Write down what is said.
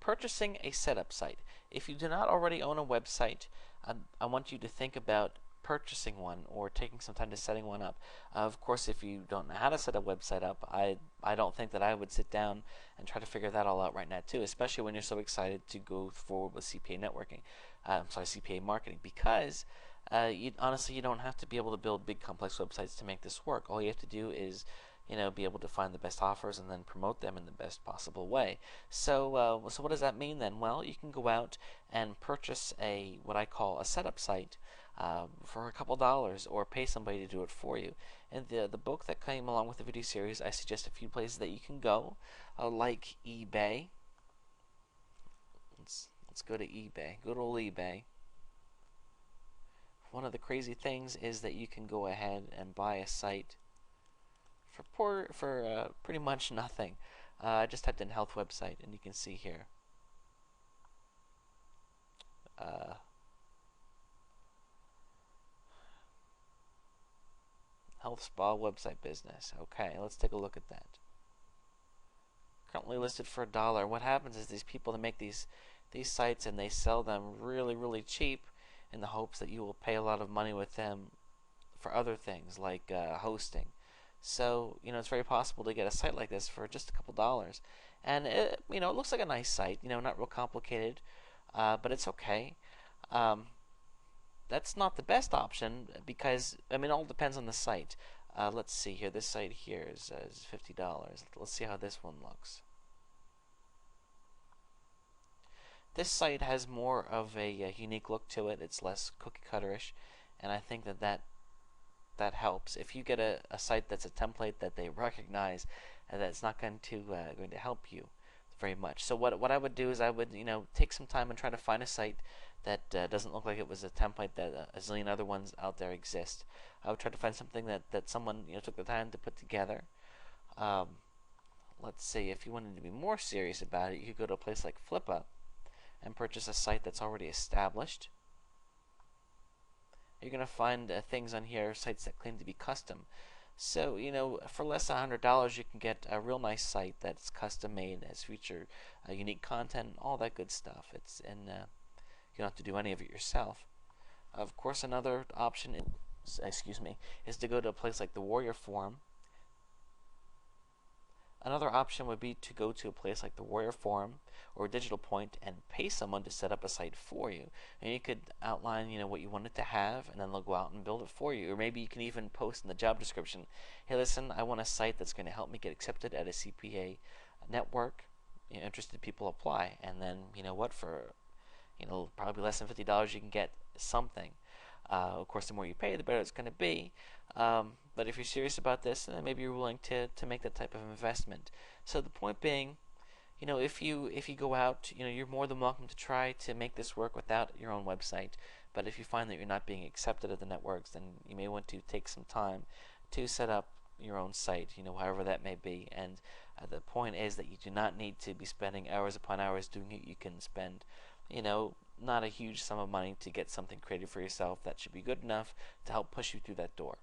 purchasing a setup site. If you do not already own a website, I want you to think about purchasing one or taking some time to setting one up. Of course, if you don't know how to set a website up, I don't think that I would sit down and try to figure that all out right now too, especially when you're so excited to go forward with CPA networking. CPA marketing, because honestly, you don't have to be able to build big complex websites to make this work. All you have to do is be able to find the best offers and then promote them in the best possible way. So what does that mean then? Well, you can go out and purchase what I call a setup site for a couple dollars, or pay somebody to do it for you. And the book that came along with the video series, I suggest a few places that you can go, like eBay. Let's go to eBay. Good old eBay. One of the crazy things is that you can go ahead and buy a site for pretty much nothing. I just typed in health website, and you can see here. Health spa website business. Okay, let's take a look at that. Currently listed for $1. What happens is these people that make these sites, and they sell them really cheap in the hopes that you will pay a lot of money with them for other things like hosting. So it's very possible to get a site like this for just a couple dollars, and it looks like a nice site. Not real complicated, but it's okay. That's not the best option, because it all depends on the site. Let's see here. This site here is $50. Let's see how this one looks. This site has more of a unique look to it. It's less cookie cutterish, and I think that helps. If you get a site that's a template that they recognize, that's not going to help you very much. So what I would do is I would take some time and try to find a site that doesn't look like it was a template that a zillion other ones out there exist. I would try to find something that someone took the time to put together. Let's see, if you wanted to be more serious about it, you could go to a place like Flippa and purchase a site that's already established. You're going to find things on here, sites that claim to be custom. So, for less than $100, you can get a real nice site that's custom made, has feature unique content, all that good stuff. You don't have to do any of it yourself. Of course, another option is to go to a place like the Warrior Forum. Another option would be to go to a place like the Warrior Forum or Digital Point and pay someone to set up a site for you. And you could outline, what you want it to have, and then they'll go out and build it for you. Or maybe you can even post in the job description, hey, listen, I want a site that's going to help me get accepted at a CPA network. Interested people apply. And then, for probably less than $50, you can get something. Of course, the more you pay, the better it's going to be. But if you're serious about this, then maybe you're willing to make that type of investment. So the point being, if you go out, you're more than welcome to try to make this work without your own website. But if you find that you're not being accepted at the networks, then you may want to take some time to set up your own site, however that may be. And the point is that you do not need to be spending hours upon hours doing it. You can spend, not a huge sum of money to get something created for yourself that should be good enough to help push you through that door.